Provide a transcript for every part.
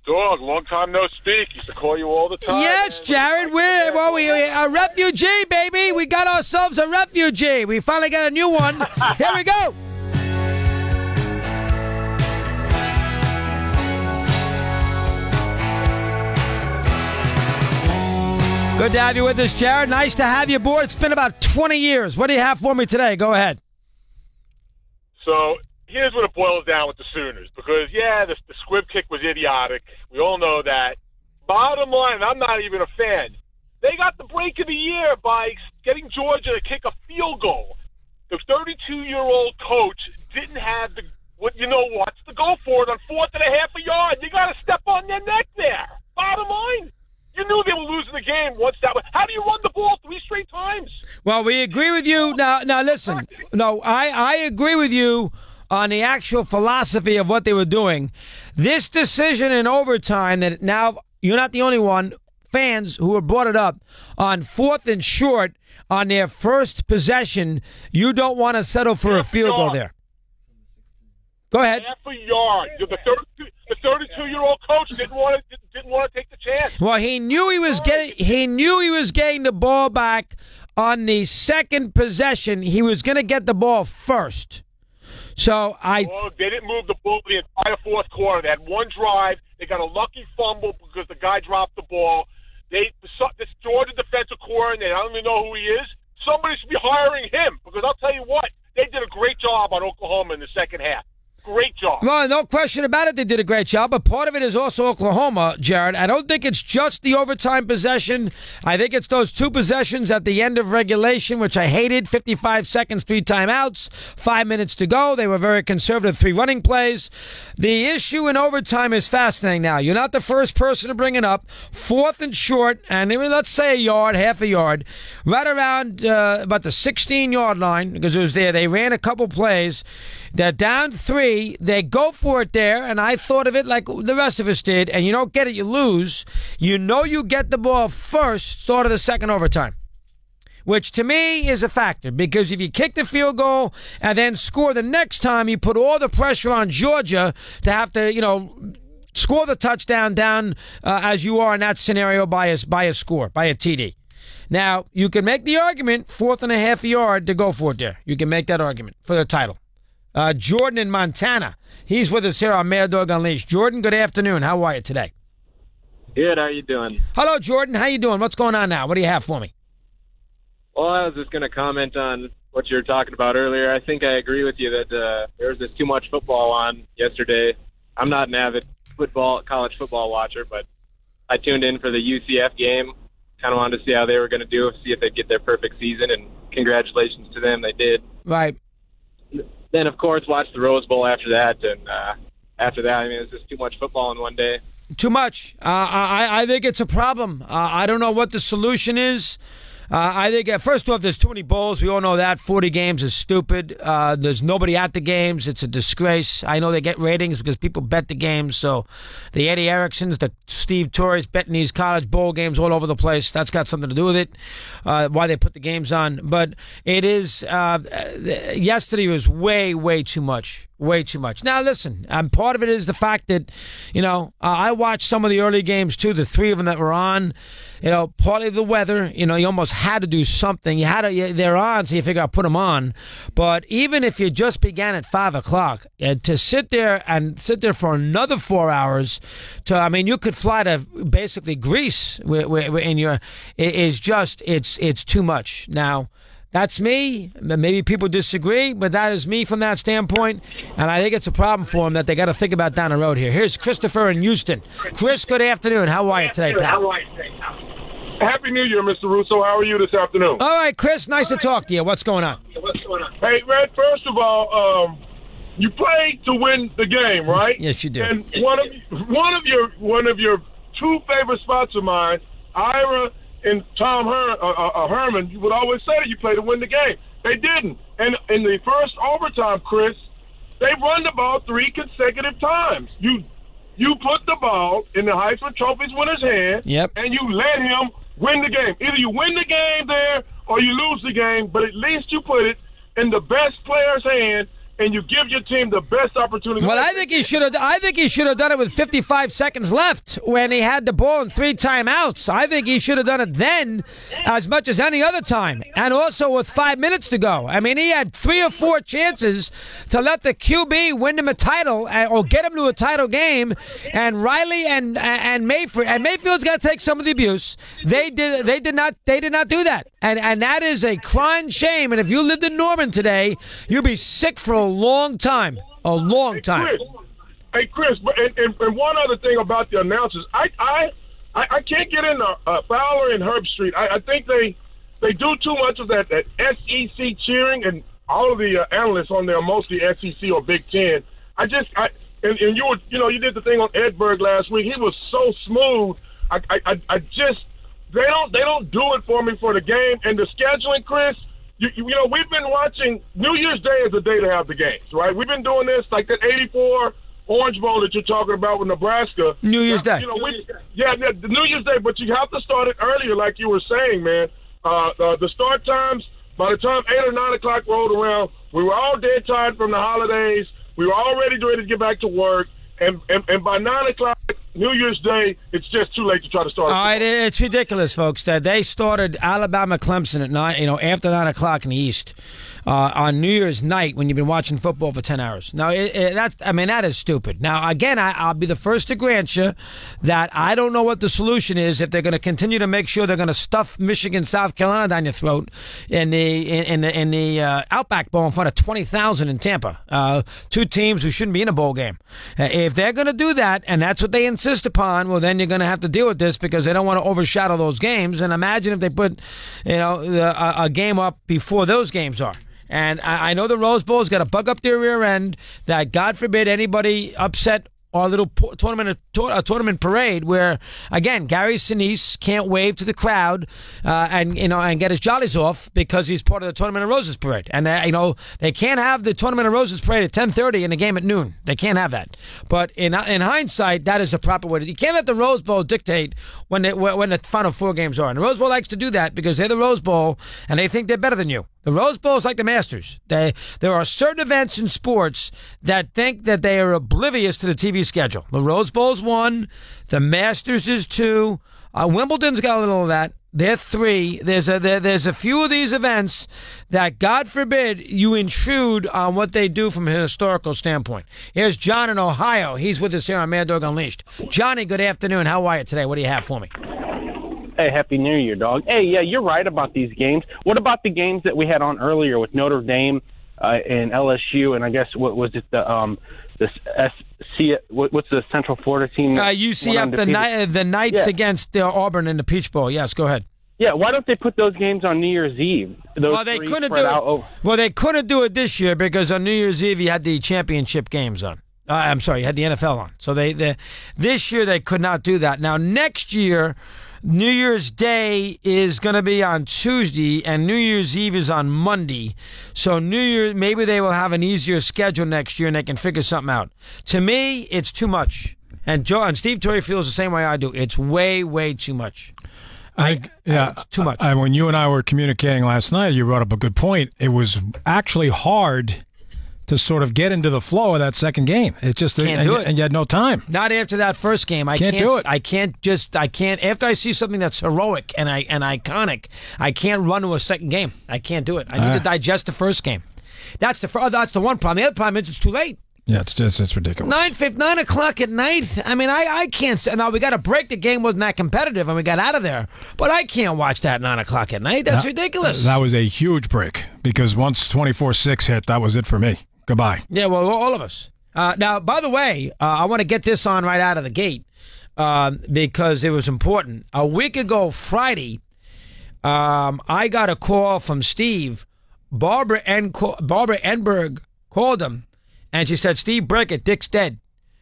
Dog, long time no speak. Used to call you all the time. Yes, Jared. We're a refugee, baby. We got ourselves a refugee. We finally got a new one. Here we go. Good to have you with us, Jared. Nice to have you aboard. It's been about 20 years. What do you have for me today? Go ahead. So here's what it boils down with the Sooners. Because, the squib kick was idiotic. We all know that. Bottom line, I'm not even a fan. They got the break of the year by getting Georgia to kick a field goal. The 32-year-old coach didn't have to go for it on 4th and a half a yard. You got to step on their neck there. Bottom line. You knew they were losing the game once that was. How do you run the ball 3 straight times? Well, we agree with you. Now listen. No, I agree with you on the actual philosophy of what they were doing. This decision in overtime that now you're not the only one, fans who have brought it up, on 4th and short on their first possession, you don't want to settle for a field goal there. Go ahead. Half a yard. The 32-year-old coach didn't want to take the chance. Well, he knew he was getting the ball back on the second possession. He was going to get the ball first. So they didn't move the ball the entire fourth quarter. They had one drive. They got a lucky fumble because the guy dropped the ball. This Georgia defensive coordinator, I don't even know who he is. Somebody should be hiring him because I'll tell you what, they did a great job on Oklahoma in the second half. Great job. Well, no question about it. They did a great job, but part of it is also Oklahoma, Jared. I don't think it's just the overtime possession. I think it's those 2 possessions at the end of regulation, which I hated. 55 seconds, 3 timeouts, 5 minutes to go. They were very conservative 3 running plays. The issue in overtime is fascinating now. You're not the first person to bring it up. 4th and short, and let's say a yard, half a yard, right around about the 16-yard line, because it was there. They ran a couple plays. They're down 3. They go for it there, and I thought of it like the rest of us did, and you don't get it, you lose. You know you get the ball first, start of the second overtime, which to me is a factor, because if you kick the field goal and then score the next time, you put all the pressure on Georgia to have to, score the touchdown down as you are in that scenario by a score, by a TD. Now, you can make the argument, 4th and a half yard to go for it there. You can make that argument for the title. Jordan in Montana. He's with us here on Mad Dog Unleashed. Jordan, good afternoon. How are you today? Good. How are you doing? Hello, Jordan. How you doing? What's going on now? What do you have for me? Well, I was just going to comment on what you were talking about earlier. I think I agree with you that there was just too much football on yesterday. I'm not an avid college football watcher, but I tuned in for the UCF game. Kind of wanted to see how they were going to do, see if they'd get their perfect season, and congratulations to them. They did. Right. Then, of course, watched the Rose Bowl after that, and after that, I mean, it's just too much football in one day. Too much. I think it's a problem. I don't know what the solution is. I think, first off, there's too many bowls. We all know that. 40 games is stupid. There's nobody at the games. It's a disgrace. I know they get ratings because people bet the games. So the Eddie Ericksons, the Steve Torres betting these college bowl games all over the place. That's got something to do with it, why they put the games on. But it is, yesterday was way, way too much. Way too much. Now, listen, part of it is the fact that, I watched some of the early games, too, the 3 of them that were on. Partly the weather, you almost had to do something. They're on, so you figure I'll put them on. But even if you just began at 5 o'clock, to sit there for another 4 hours, you could fly to basically Greece it's too much. Now, that's me. Maybe people disagree, but that is me from that standpoint. And I think it's a problem for them that they got to think about down the road here. Here's Christopher in Houston. Chris, good afternoon. How are you today, pal? Happy New Year, Mr. Russo. How are you this afternoon? All right, Chris. Nice to talk to you. What's going on? Hey, man, first of all, you played to win the game, right? Yes, you did. And one of your 2 favorite spots of mine, Ira and Tom Herman, you would always say that you play to win the game. They didn't. And in the first overtime, Chris, they run the ball 3 consecutive times. You put the ball in the Heisman Trophy's winner's hand, and you let him win the game. Either you win the game there or you lose the game, but at least you put it in the best player's hand and you give your team the best opportunity. Well, I think he should have. I think he should have done it with 55 seconds left when he had the ball in 3 timeouts. I think he should have done it then, as much as any other time, and also with 5 minutes to go. I mean, he had 3 or 4 chances to let the QB win him a title or get him to a title game. And Riley and Mayfield's got to take some of the abuse. They did not do that, and that is a crying shame. And if you lived in Norman today, you'd be sick for a long time. A long time. Hey, Chris, and one other thing about the announcers, I can't get into Fowler and Herb Street. I think they do too much of that SEC cheering, and all of the analysts on there are mostly SEC or Big Ten. And you did the thing on Enberg last week. He was so smooth. They don't do it for me for the game and the scheduling, Chris. We've been watching. New Year's Day is the day to have the games, right? We've been doing this like that '84 Orange Bowl that you're talking about with Nebraska. New Year's Day. The New Year's Day, but you have to start it earlier, like you were saying, man. The start times, by the time 8 or 9 o'clock rolled around, we were all dead tired from the holidays. We were all ready to get back to work. And by 9 o'clock, New Year's Day, it's just too late to try to start. All right, it's ridiculous, folks, that they started Alabama-Clemson at 9, after 9 o'clock in the East on New Year's night when you've been watching football for 10 hours. Now, that is stupid. Now, again, I'll be the first to grant you that I don't know what the solution is if they're going to continue to make sure they're going to stuff Michigan, South Carolina down your throat in the Outback Bowl in front of 20,000 in Tampa. 2 teams who shouldn't be in a bowl game. If they're going to do that, and that's what they insist upon, well, then you're going to have to deal with this because they don't want to overshadow those games. And imagine if they put, a game up before those games are. And I know the Rose Bowl's got a bug up their rear end that, God forbid, anybody upset our little tournament parade where, again, Gary Sinise can't wave to the crowd and get his jollies off because he's part of the Tournament of Roses parade. And, they can't have the Tournament of Roses parade at 10:30 and the game at noon. They can't have that. But in hindsight, that is the proper way. You can't let the Rose Bowl dictate when the Final 4 games are. And the Rose Bowl likes to do that because they're the Rose Bowl and they think they're better than you. The Rose Bowl is like the Masters. There are certain events in sports that think that they are oblivious to the TV schedule. The Rose Bowl's 1. The Masters is 2. Wimbledon's got a little of that. They're 3. There's a few of these events that, God forbid, you intrude on what they do from a historical standpoint. Here's John in Ohio. He's with us here on Mad Dog Unleashed. Johnny, good afternoon. How are you today? What do you have for me? Hey, Happy New Year, dog. Hey, yeah, you're right about these games. What about the games that we had on earlier with Notre Dame and LSU, and I guess what was it, what's the Central Florida team? UCF, the Knights against Auburn in the Peach Bowl. Yes, go ahead. Yeah, why don't they put those games on New Year's Eve? They couldn't do it. Well, they couldn't do it this year because on New Year's Eve you had the championship games on. I'm sorry, you had the NFL on. So this year they could not do that. Now, next year, New Year's Day is going to be on Tuesday, and New Year's Eve is on Monday. So maybe they will have an easier schedule next year, and they can figure something out. To me, it's too much. And Steve Torrey feels the same way I do. It's way, way too much. It's too much. When you and I were communicating last night, you brought up a good point. It was actually hard to sort of get into the flow of that second game. It just can't do it, and you had no time. Not after that first game. I can't do it. I can't. After I see something that's heroic and iconic, I can't run to a second game. I can't do it. I need to digest the first game. That's the one problem. The other problem is it's too late. Yeah, it's ridiculous. 9 o'clock at night. I mean, I can't. Now we got a break. The game wasn't that competitive, and we got out of there. But I can't watch that 9 o'clock at night. That's ridiculous. That was a huge break because once 24-6 hit, that was it for me. Goodbye. Yeah, well, all of us. Now, by the way, I want to get this on right out of the gate because it was important. A week ago, Friday, I got a call from Steve. Barbara Enberg called him, and she said, "Steve, break it. Dick's dead."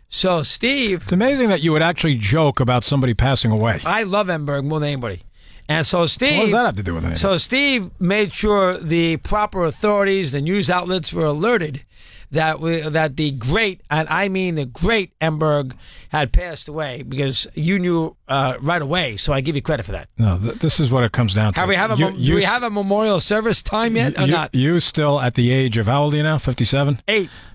So, Steve... It's amazing that you would actually joke about somebody passing away. I love Enberg more than anybody. And so Steve... What does that have to do with anything? So Steve made sure the proper authorities, the news outlets were alerted that the great, and I mean the great Enberg had passed away, because you knew right away. So I give you credit for that. No, this is what it comes down to. Do we have a memorial service time yet or not? You still at the age of, how old are you now? 57?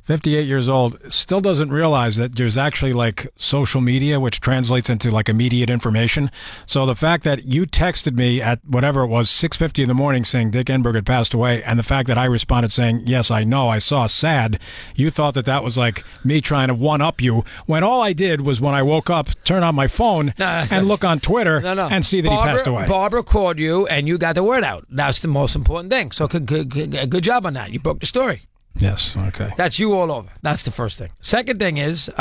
58 years old, still doesn't realize that there's actually like social media, which translates into like immediate information. So the fact that you texted me at whatever it was, 6:50 in the morning, saying Dick Enberg had passed away, and the fact that I responded saying, yes, I know, I saw, sad, you thought that was like me trying to one-up you, when all I did was, when I woke up, turn on my phone and look on Twitter and see that he passed away. Barbara called you, and you got the word out. That's the most important thing. So good job on that. You broke the story. Yes, okay. That's you all over. That's the first thing. Second thing is, you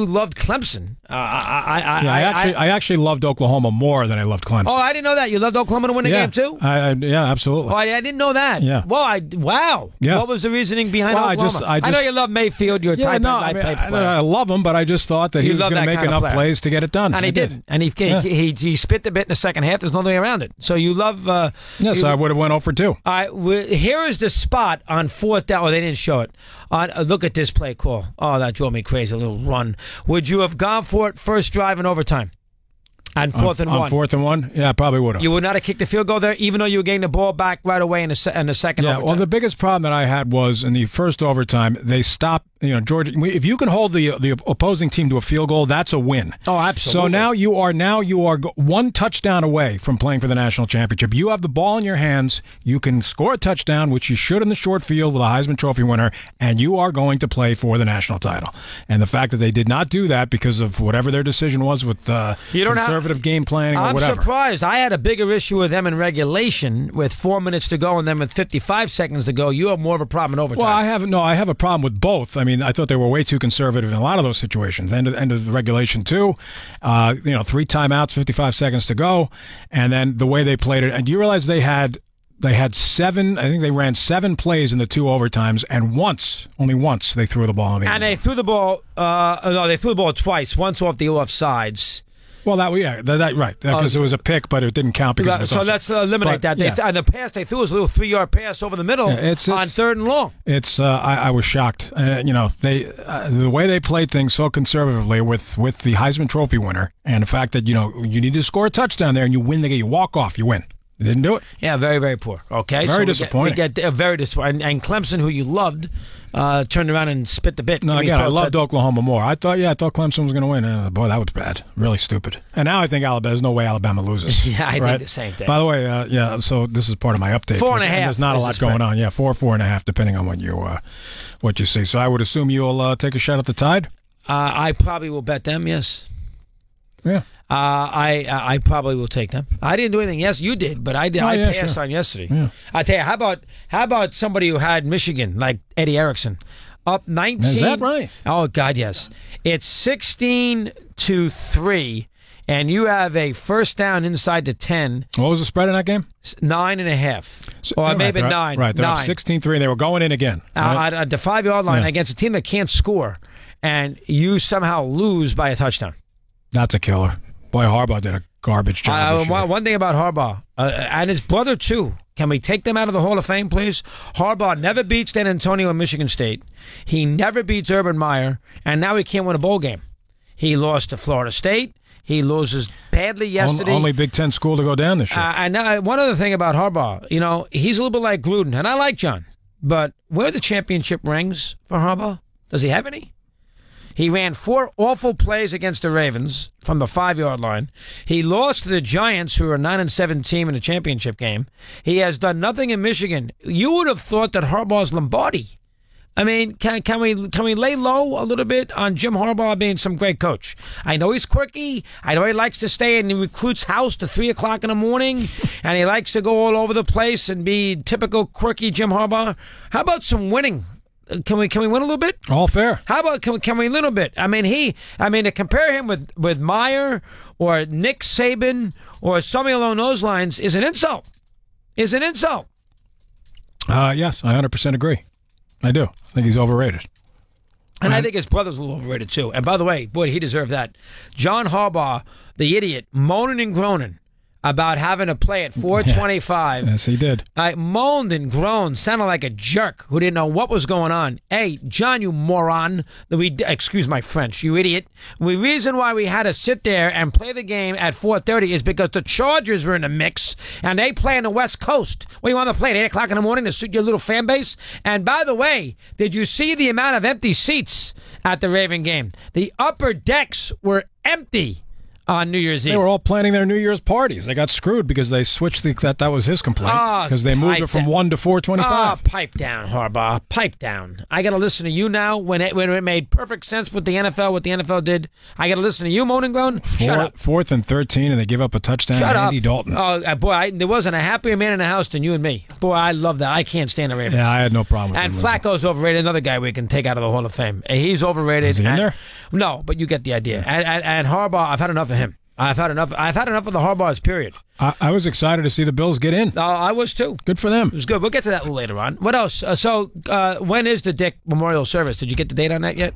loved Clemson. I actually loved Oklahoma more than I loved Clemson. Oh, I didn't know that. You loved Oklahoma to win the game too? Yeah, absolutely. Oh, I didn't know that. Yeah. Well, wow. Yeah. What was the reasoning behind Oklahoma? I know you love Mayfield. You're a type player. I love him, but I just thought that he was going to make enough plays to get it done. And he didn't. And he spit the bit in the second half. There's no way around it. So you love... yes, I would have went 0 for 2. All right, here is the spot on 4th down. Oh, they didn't show it. Look at this play call. Oh, that drove me crazy. A little run. Would you have gone for it first drive in overtime? On 4th and 1. On 4th and 1? Yeah, I probably would have. You would not have kicked the field goal there, even though you were getting the ball back right away in the second overtime? Well, the biggest problem that I had was in the first overtime, they stopped, Georgia. If you can hold the opposing team to a field goal, that's a win. Oh, absolutely. So now you are one touchdown away from playing for the national championship. You have the ball in your hands. You can score a touchdown, which you should in the short field with a Heisman Trophy winner, and you are going to play for the national title. And the fact that they did not do that because of whatever their decision was with conservative game planning or whatever. I'm surprised. I had a bigger issue with them in regulation with 4 minutes to go and then with 55 seconds to go. You have more of a problem in overtime. Well, I have a problem with both. I mean, I thought they were way too conservative in a lot of those situations. End of the regulation too. 3 timeouts, 55 seconds to go, and then the way they played it. And you realize they had 7. I think they ran 7 plays in the 2 overtimes, and only once, they threw the ball in the end zone. And they threw the ball. They threw the ball twice. Once off the offsides. Well, right, because it was a pick, but it didn't count because it was offside. Let's eliminate that. And the pass they threw was a little 3-yard pass over the middle on 3rd and long. I was shocked. The way they played things so conservatively with the Heisman Trophy winner, and the fact that you need to score a touchdown there and you win the game, you walk off, you win. They didn't do it. Yeah, very, very poor. Okay, very disappointing. We get very disappointing. And Clemson, who you loved, turned around and spit the bit. No, again, I loved Oklahoma more. I thought Clemson was going to win. Boy, that was bad. Really stupid. And now I think there's no way Alabama loses. Yeah, I think the same thing. By the way, so this is part of my update. 4.5. There's not a lot going on. Yeah, 4.5, depending on what you see. So I would assume you'll take a shot at the Tide. I probably will bet them. Yes. Yeah. I probably will take them. I didn't do anything. Yes, you did, but I passed on yesterday. Yeah. I tell you, how about somebody who had Michigan, like Eddie Erickson, up 19? Is that right? Oh God, yes. It's 16-3, and you have a first down inside the 10. What was the spread in that game? 9.5, or maybe 9. Right, they're 16-3. They were going in again. Right? At the 5-yard line against a team that can't score, and you somehow lose by a touchdown. That's a killer. Boy, Harbaugh did a garbage job this year. One thing about Harbaugh, and his brother too, can we take them out of the Hall of Fame, please? Harbaugh never beats San Antonio and Michigan State. He never beats Urban Meyer, and now he can't win a bowl game. He lost to Florida State. He loses badly yesterday. Only Big Ten school to go down this year. And one other thing about Harbaugh, he's a little bit like Gruden, and I like John, but where are the championship rings for Harbaugh? Does he have any? He ran 4 awful plays against the Ravens from the 5-yard line. He lost to the Giants, who are a 9-7 team in the championship game. He has done nothing in Michigan. You would have thought that Harbaugh's Lombardi. I mean, can we lay low a little bit on Jim Harbaugh being some great coach? I know he's quirky. I know he likes to stay in the recruit's house to 3 o'clock in the morning, and he likes to go all over the place and be typical quirky Jim Harbaugh. How about some winning? Can we win a little bit? All fair. How about can we a little bit? I mean, to compare him with Meyer or Nick Saban or something along those lines is an insult. Yes, I 100% agree. I do. I think he's overrated. And I think his brother's a little overrated too. And by the way, boy, he deserved that. John Harbaugh, the idiot, moaning and groaning about having to play at 4:25. Yes, he did. I moaned and groaned, sounded like a jerk who didn't know what was going on. Hey, John, you moron. Excuse my French, you idiot. The reason why we had to sit there and play the game at 4:30 is because the Chargers were in the mix, and they play on the West Coast. What do you want to play at 8 o'clock in the morning to suit your little fan base? And by the way, did you see the amount of empty seats at the Raven game? The upper decks were empty on New Year's Eve. They were all planning their New Year's parties. They got screwed because they switched that was his complaint. Because they moved it from 1 to 4:25. Oh, pipe down, Harbaugh. Pipe down. I got to listen to you now when it made perfect sense with the NFL, what the NFL did. I got to listen to you moan and groan. Shut up. 4th and 13, and they give up a touchdown to Andy Dalton. Oh, boy, there wasn't a happier man in the house than you and me. Boy, I love that. I can't stand the Ravens. Yeah, I had no problem with And him. Flacco's overrated. Another guy we can take out of the Hall of Fame. He's overrated. Is he in there? No, but you get the idea. And Harbaugh, I've had enough of him. I've had enough of the Harbaughs, period. I was excited to see the Bills get in. I was too. Good for them. It was good. We'll get to that a little later on. What else? When is the Dick Memorial Service? Did you get the date on that yet?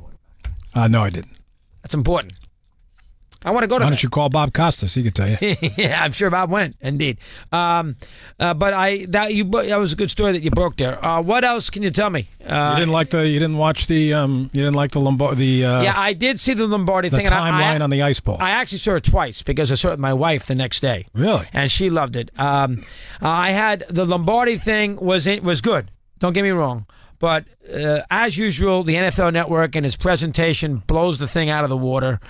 No, I didn't. That's important. I want to go to Why that. don't you call Bob Costas? He could tell you. Yeah, I'm sure Bob went. Indeed. But that was a good story that you broke there. What else can you tell me? You didn't like the Lombardi. Yeah, I did see the Lombardi the thing. timeline on the ice pole. I actually saw it twice because I saw it with my wife the next day. Really? And she loved it. I had the Lombardi thing was good. Don't get me wrong. But as usual, the NFL Network and its presentation blows the thing out of the water.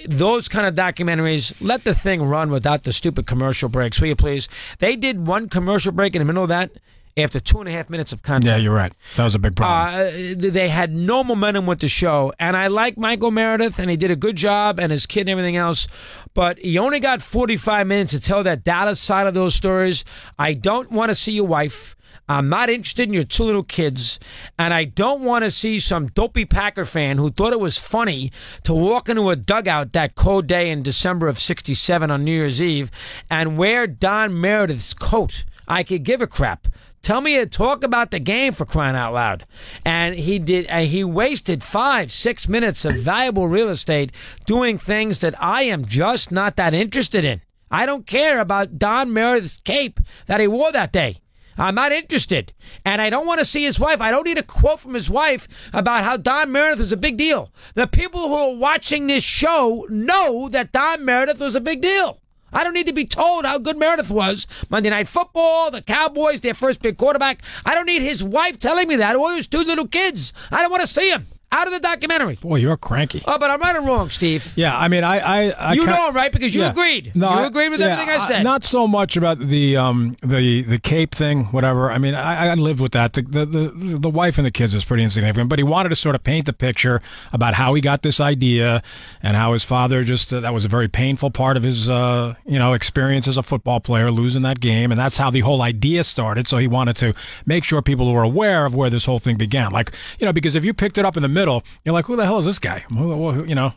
Those kind of documentaries, let the thing run without the stupid commercial breaks, will you please? They did one commercial break in the middle of that after 2.5 minutes of content. Yeah, you're right. That was a big problem. They had no momentum with the show. And I like Michael Meredith, and he did a good job, and his kid and everything else. But he only got 45 minutes to tell that Dallas side of those stories. I don't want to see your wife. I'm not interested in your two little kids, and I don't want to see some dopey Packer fan who thought it was funny to walk into a dugout that cold day in December of '67 on New Year's Eve and wear Don Meredith's coat. I could give a crap. Tell me to talk about the game, for crying out loud. And he did. He wasted 5-6 minutes of valuable real estate doing things that I am just not that interested in. I don't care about Don Meredith's cape that he wore that day. I'm not interested. And I don't want to see his wife. I don't need a quote from his wife about how Don Meredith was a big deal. The people who are watching this show know that Don Meredith was a big deal. I don't need to be told how good Meredith was. Monday Night Football, the Cowboys, their first big quarterback. I don't need his wife telling me that, or his two little kids. I don't want to see him. Out of the documentary. Boy, you're cranky. Oh, but I'm right or wrong, Steve? Yeah, I mean, I you know I'm right because you agreed. No, you agreed with everything I said. Not so much about the cape thing, whatever. I mean, I lived with that. The wife and the kids was pretty insignificant, but he wanted to sort of paint the picture about how he got this idea and how his father just that was a very painful part of his experience as a football player, losing that game, and that's how the whole idea started. So he wanted to make sure people were aware of where this whole thing began. Like, because if you picked it up in the middle, you're like, who the hell is this guy?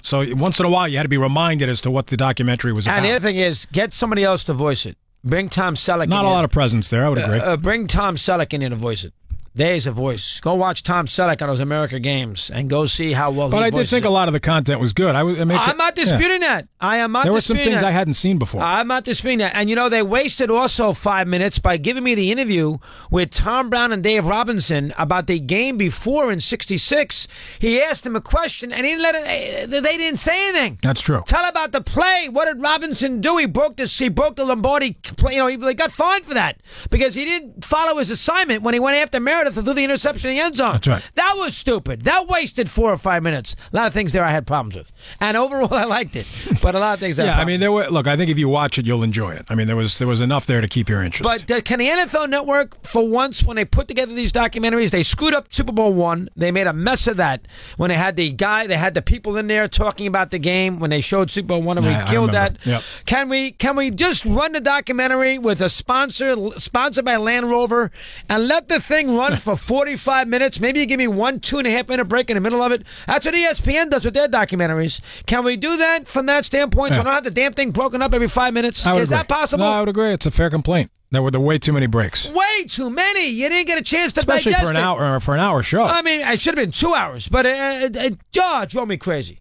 So once in a while you had to be reminded as to what the documentary was about. And the other thing is, get somebody else to voice it. Bring Tom Selleck in. Not a lot of presence there, I would agree. Bring Tom Selleck in here to voice it. There's a voice. Go watch Tom Selleck on those America games and go see how well he voices it. But I did think a lot of the content was good. I'm not disputing that. I am not disputing that. There were some things I hadn't seen before. I'm not disputing that. And, they wasted also 5 minutes by giving me the interview with Tom Brown and Dave Robinson about the game before in '66. He asked him a question, and they didn't say anything. That's true. Tell about the play. What did Robinson do? He broke the Lombardi play. He got fined for that because he didn't follow his assignment when he went after Meredith to do the interception in the end zone. That's right. That was stupid. That wasted 4 or 5 minutes. A lot of things there I had problems with. And overall, I liked it. But a lot of things I had problems with. Look, I think if you watch it, you'll enjoy it. I mean, there was enough there to keep your interest. But can the NFL Network, for once, when they put together these documentaries, they screwed up Super Bowl I. They made a mess of that. When they had the people in there talking about the game when they showed Super Bowl I, and we killed that. Yep. Can we just run the documentary with a sponsored by Land Rover, and let the thing run for 45 minutes? Maybe you give me 2.5 minute break in the middle of it. That's what ESPN does with their documentaries. Can we do that from that standpoint? So I don't have the damn thing broken up every 5 minutes? Is that possible? No, I would agree. It's a fair complaint. There were way too many breaks. Way too many. You didn't get a chance to digest it. Especially for an hour show. I mean, it should have been 2 hours, but it drove me crazy.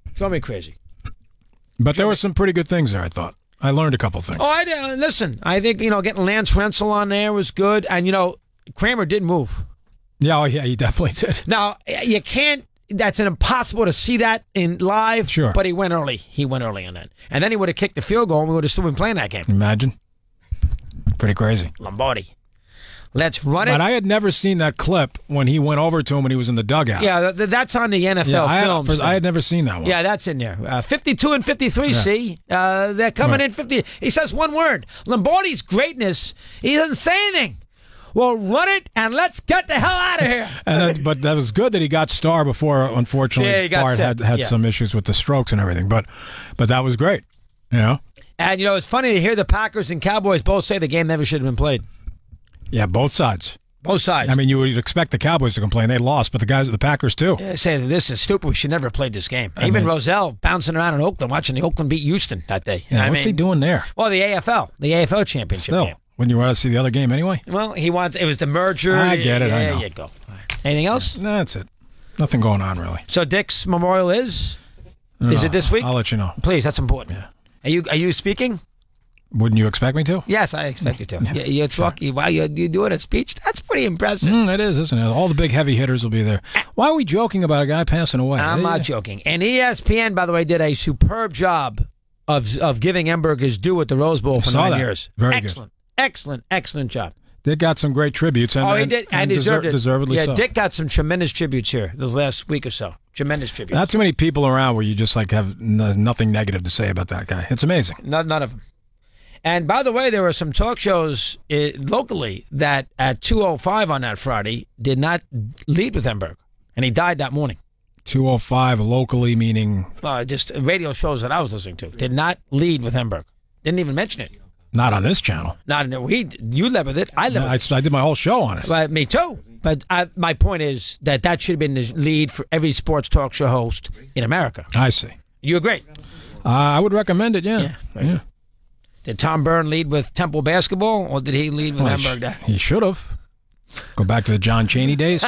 But there were some pretty good things there, I thought. I learned a couple things. Oh, listen. I think getting Lance Rensel on there was good, and Kramer didn't move. Yeah, he definitely did. Now you can't. That's impossible to see that in live. Sure, but he went early. He went early on that, and then he would have kicked the field goal, and we would have still been playing that game. Imagine. Pretty crazy. Lombardi. Let's run it. But I had never seen that clip when he went over to him when he was in the dugout. Yeah, that's on the NFL films. I had never seen that one. Yeah, that's in there. 52 and 53, Yeah. see? They're coming in 50. He says one word. Lombardi's greatness, he doesn't say anything. Well, run it, and let's get the hell out of here. But that was good that he got Starr before, unfortunately, Bart had some issues with the strokes and everything. But that was great. And, it's funny to hear the Packers and Cowboys both say the game never should have been played. Yeah, both sides. Both sides. I mean, you would expect the Cowboys to complain. They lost, but the Packers, too. Yeah, saying this is stupid. We should never have played this game. Even Roselle bouncing around in Oakland, watching the Oakland beat Houston that day. Yeah, what's he doing there? Well, the AFL championship game. Wouldn't you rather see the other game anyway? Well, it was the merger. I get it. I know. There you go. Anything else? No, that's it. Nothing going on, really. So Dick's memorial is it this week? I'll let you know. Please, that's important. Yeah. Are you speaking? Wouldn't you expect me to? Yes, I expect you to. You're talking. Wow, you're doing a speech? That's pretty impressive. It is, isn't it? All the big heavy hitters will be there. Why are we joking about a guy passing away? I'm not joking. And ESPN, by the way, did a superb job of giving Enberg his due at the Rose Bowl for 9 years. Very excellent. Good. Excellent job. Dick got some great tributes. And, he did, and deserved it. Deservedly so. Yeah, Dick got some tremendous tributes here this last week or so. Tremendous tributes. Not too many people around where you just have nothing negative to say about that guy. It's amazing. None of them. And by the way, there were some talk shows locally that at 2:05 on that Friday did not lead with Enberg, and he died that morning. 2:05 locally meaning? Just radio shows that I was listening to did not lead with Enberg. Didn't even mention it. Not on this channel. Not in you led with it. I led with it. I did my whole show on it. Me too. But my point is that should have been the lead for every sports talk show host in America. I see. You agree? I would recommend it. Yeah. Did Tom Byrne lead with Temple basketball, or did he lead with Enberg? He should have. Go back to the John Chaney days.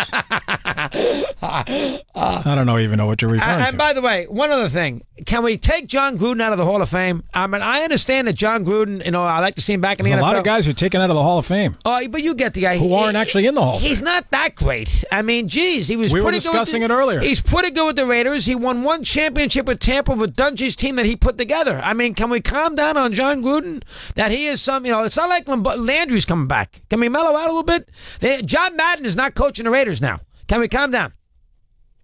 I don't even know what you're referring to. And by the way, one other thing. Can we take John Gruden out of the Hall of Fame? I mean, I understand that John Gruden, I like to see him back in the NFL. There's a lot of guys who are taken out of the Hall of Fame. But you get the guy. Who aren't actually in the Hall of Fame. He's not that great. I mean, geez, he was We were pretty discussing good it earlier. He's pretty good with the Raiders. He won one championship with Tampa with Dungy's team that he put together. I mean, can we calm down on John Gruden? That he is some, it's not like Landry's coming back. Can we mellow out a little bit? John Madden is not coaching the Raiders now. Can we calm down?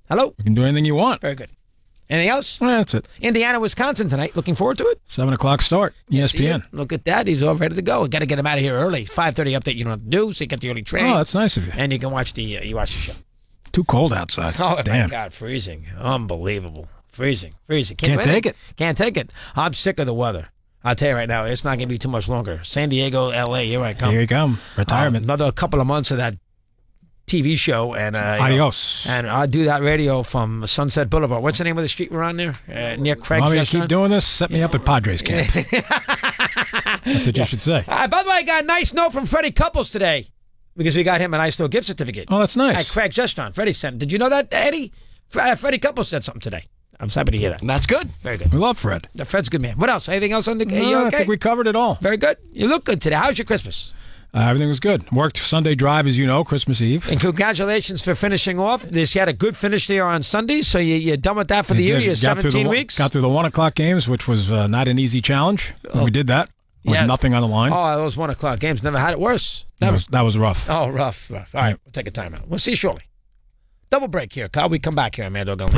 Hello? You can do anything you want. Very good. Anything else? That's it. Indiana, Wisconsin tonight. Looking forward to it. 7 o'clock start. ESPN. Look at that. He's all ready to go. Got to get him out of here early. 5:30 update you don't have to do, so you get the early train. Oh, that's nice of you. And you can watch the show. Too cold outside. Oh, damn. My God. Freezing. Unbelievable. Freezing. Can't take it. Can't take it. I'm sick of the weather. I'll tell you right now, it's not going to be too much longer. San Diego, L.A., here I come. Here you come. Retirement. Another couple of months of that TV show, and adios. And I'll do that radio from Sunset Boulevard. What's the name of the street we're on there? Near Craig's Want me to restaurant? keep doing this? Set me up at Padres camp. That's what you should say. By the way, I got a nice note from Freddie Couples today because we got him a nice little gift certificate. Oh, that's nice. At Craig's restaurant. Freddie sent. Did you know that, Eddie? Freddie Couples said something today. I'm happy to hear that. That's good. Very good. We love Fred. Fred's a good man. What else? Anything else on the? No, you okay? I think we covered it all. Very good. You look good today. How's your Christmas? Everything was good. Worked Sunday drive, as you know, Christmas Eve. And congratulations for finishing off. You had a good finish there on Sunday, so you're done with that for the year. You're 17 weeks. Got through the 1 o'clock games, which was not an easy challenge. We did that with nothing on the line. Oh, those 1 o'clock games. Never had it worse. That was rough. Oh, rough. All right, we'll take a timeout. We'll see you shortly. Double break here, Kyle. We come back here on Mad Dog.